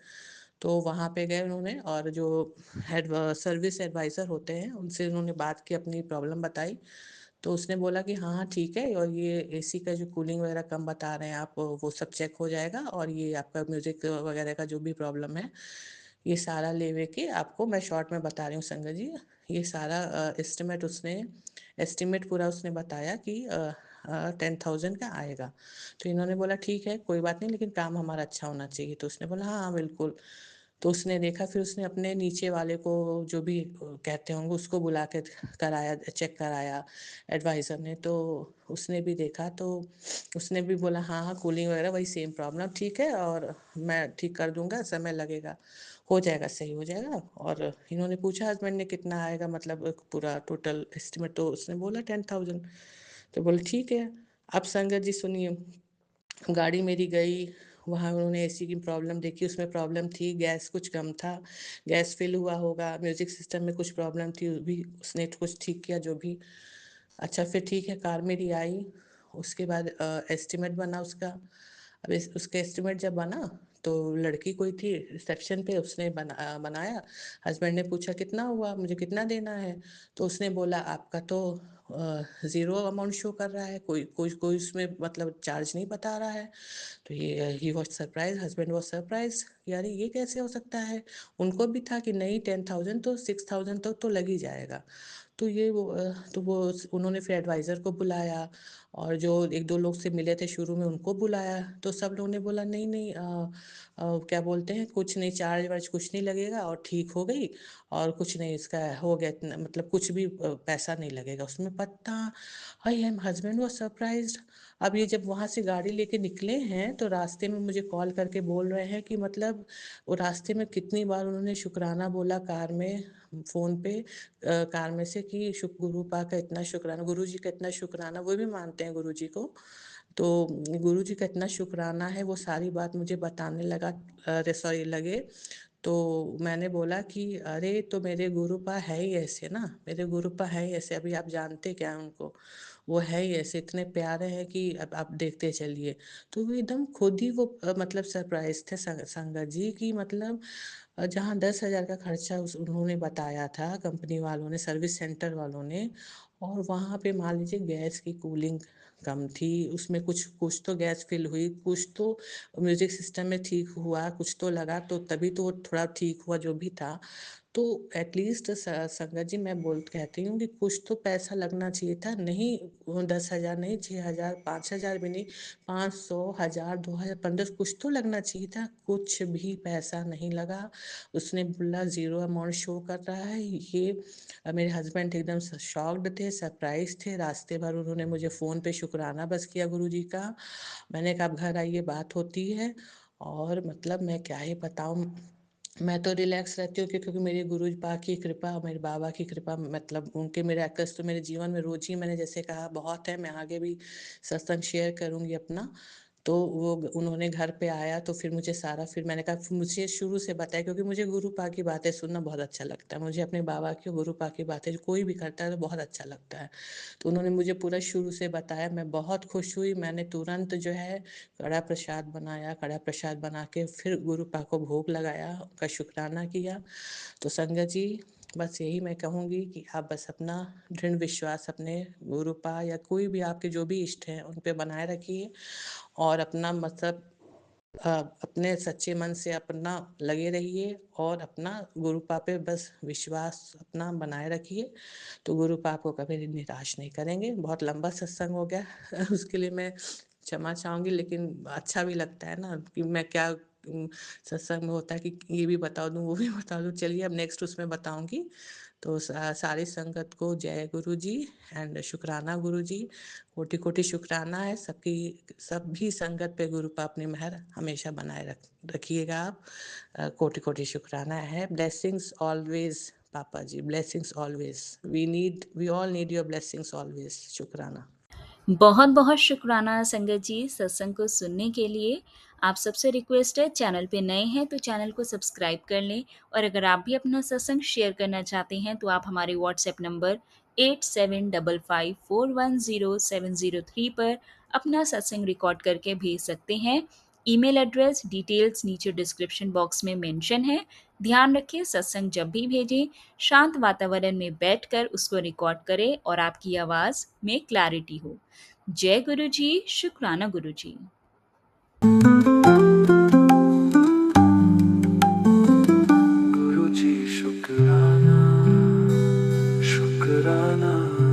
तो वहाँ पे गए उन्होंने, और जो सर्विस एडवाइज़र होते हैं उनसे उन्होंने बात की, अपनी प्रॉब्लम बताई। तो उसने बोला कि हाँ हाँ ठीक है, और ये एसी का जो कूलिंग वगैरह कम बता रहे हैं आप, वो सब चेक हो जाएगा, और ये आपका म्यूजिक वगैरह का जो भी प्रॉब्लम है, ये सारा लेवे के आपको मैं शॉर्ट में बता रही हूँ संगत जी। ये सारा एस्टिमेट पूरा उसने बताया कि 10,000 का आएगा। तो इन्होंने बोला ठीक है कोई बात नहीं, लेकिन काम हमारा अच्छा होना चाहिए। तो उसने बोला हाँ हाँ बिल्कुल। तो उसने देखा, फिर उसने अपने नीचे वाले को, जो भी कहते होंगे, उसको बुला के कराया, चेक कराया एडवाइज़र ने। तो उसने भी देखा, तो उसने भी बोला हाँ, हाँ, कूलिंग वगैरह वही सेम प्रॉब्लम, ठीक है, और मैं ठीक कर दूँगा, समय लगेगा, हो जाएगा, सही हो जाएगा। और इन्होंने पूछा हस्बैंड ने कितना आएगा, मतलब पूरा टोटल एस्टिमेट, तो उसने बोला 10,000। तो बोले ठीक है। अब संगत जी सुनिए, गाड़ी मेरी गई, वहाँ उन्होंने एसी की प्रॉब्लम देखी, उसमें प्रॉब्लम थी, गैस कुछ कम था, गैस फ़िल हुआ होगा, म्यूज़िक सिस्टम में कुछ प्रॉब्लम थी, वो भी उसने कुछ ठीक किया, जो भी। अच्छा, फिर ठीक है, कार मेरी आई, उसके बाद एस्टीमेट बना उसका। अब उसका एस्टीमेट जब बना, तो लड़की कोई थी रिसेप्शन पे, उसने बनाया। हस्बैंड ने पूछा कितना हुआ, मुझे कितना देना है, तो उसने बोला आपका तो ज़ीरो अमाउंट शो कर रहा है, कोई कोई कोई उसमें मतलब चार्ज नहीं बता रहा है। तो ये he was surprise, husband was surprise, यार ये कैसे हो सकता है। उनको भी था कि नहीं, 10,000 तो 6,000 तक तो लग ही जाएगा। तो उन्होंने फिर एडवाइज़र को बुलाया, और जो 1-2 लोग से मिले थे शुरू में उनको बुलाया। तो सब लोगों ने बोला नहीं, नहीं, क्या बोलते हैं, कुछ नहीं, चार्ज वार्ज कुछ नहीं लगेगा, और ठीक हो गई, और कुछ नहीं, इसका हो गया इतना, मतलब कुछ भी पैसा नहीं लगेगा उसमें। पता, I am husband was surprised. अब ये जब वहाँ से गाड़ी लेके निकले हैं, तो रास्ते में मुझे कॉल करके बोल रहे हैं कि मतलब वो रास्ते में कितनी बार उन्होंने शुक्राना बोला कार में, फ़ोन पे, कार में से, कि गुरु पा का इतना शुक्राना, गुरु जी का इतना शुक्राना, वो भी मानते हैं गुरु जी को। तो गुरु जी का इतना शुक्राना है, वो सारी बात मुझे बताने लगे। तो मैंने बोला कि अरे, तो मेरे गुरुपा है ही ऐसे ना, मेरे गुरुपा है ही ऐसे, अभी आप जानते क्या हैं उनको, वो है ही ऐसे, इतने प्यारे हैं कि अब आप देखते चलिए। तो वो एकदम खुद ही वो मतलब सरप्राइज थे संगत जी की, मतलब जहाँ 10,000 का खर्चा उन्होंने बताया था, कंपनी वालों ने, सर्विस सेंटर वालों ने, और वहाँ पे मान लीजिए गैस की कूलिंग कम थी, उसमें कुछ कुछ तो गैस फिल हुई, कुछ तो म्यूजिक सिस्टम में ठीक हुआ, कुछ तो लगा, तो तभी तो वो थोड़ा ठीक हुआ, जो भी था। तो एटलीस्ट संगत जी, मैं कहती हूँ कि कुछ तो पैसा लगना चाहिए था, नहीं 10,000 नहीं, 6,000, 5,000 भी नहीं, 500, 1,000, 2,000, 15, कुछ तो लगना चाहिए था, कुछ भी पैसा नहीं लगा। उसने बोला ज़ीरो अमाउंट शो कर रहा है। ये मेरे हस्बैंड एकदम शॉक्ड थे, सरप्राइज थे, रास्ते भर उन्होंने मुझे फ़ोन पे शुक्राना बस किया गुरुजी का। मैंने कहा अब घर आइए, बात होती है। और मतलब मैं क्या ही बताऊँ, मैं तो रिलैक्स रहती हूँ, क्योंकि मेरे गुरु पा की कृपा, मेरे बाबा की कृपा, मतलब उनके मिरेकल्स तो मेरे जीवन में रोज़ ही, मैंने जैसे कहा, बहुत है। मैं आगे भी सत्संग शेयर करूँगी अपना। तो वो उन्होंने घर पे आया, तो फिर मुझे सारा, फिर मैंने कहा मुझे शुरू से बताया, क्योंकि मुझे गुरु पा की बातें सुनना बहुत अच्छा लगता है, मुझे अपने बाबा की, गुरु पा की बातें कोई भी करता है तो बहुत अच्छा लगता है। तो उन्होंने मुझे पूरा शुरू से बताया, मैं बहुत खुश हुई। मैंने तुरंत जो है कड़ा प्रसाद बनाया, कड़ा प्रसाद बना के फिर गुरु पा को भोग लगाया, उनका शुक्राना किया। तो संगत जी, बस यही मैं कहूँगी कि आप बस अपना दृढ़ विश्वास अपने गुरु पा, या कोई भी आपके जो भी इष्ट हैं, उन पे बनाए रखिए, और अपना मतलब अपने सच्चे मन से अपना लगे रहिए, और अपना गुरु पा पे बस विश्वास अपना बनाए रखिए। तो गुरु पा आपको कभी निराश नहीं करेंगे। बहुत लंबा सत्संग हो गया उसके लिए मैं क्षमा चाहूँगी, लेकिन अच्छा भी लगता है ना कि मैं क्या सत्संग में होता है कि ये भी बता दूँ, वो भी बता दूँ। चलिए, अब नेक्स्ट उसमें बताऊँगी। तो सारी संगत को जय गुरु जी, एंड शुक्राना गुरु जी, कोटि कोटि शुक्राना है सबकी, सभी संगत पे गुरु पा अपनी मेहर हमेशा बनाए रखिएगा आप। कोटि कोटि शुक्राना है। ब्लेसिंग्स ऑलवेज पापा जी, blessings always, we all need your blessings always. शुक्राना। बहुत बहुत शुक्राना संगत जी सत्संग को सुनने के लिए। आप सबसे रिक्वेस्ट है, चैनल पे नए हैं तो चैनल को सब्सक्राइब कर लें, और अगर आप भी अपना सत्संग शेयर करना चाहते हैं तो आप हमारे व्हाट्सएप नंबर 8755410703 पर अपना सत्संग रिकॉर्ड करके भेज सकते हैं। ईमेल एड्रेस डिटेल्स नीचे डिस्क्रिप्शन बॉक्स में मेंशन है। ध्यान रखें, सत्संग जब भी भेजें शांत वातावरण में बैठकर उसको रिकॉर्ड करें और आपकी आवाज़ में क्लैरिटी हो। जय गुरु जी, शुक्राना गुरु जी। गुरु जी शुक्राना, शुक्राना।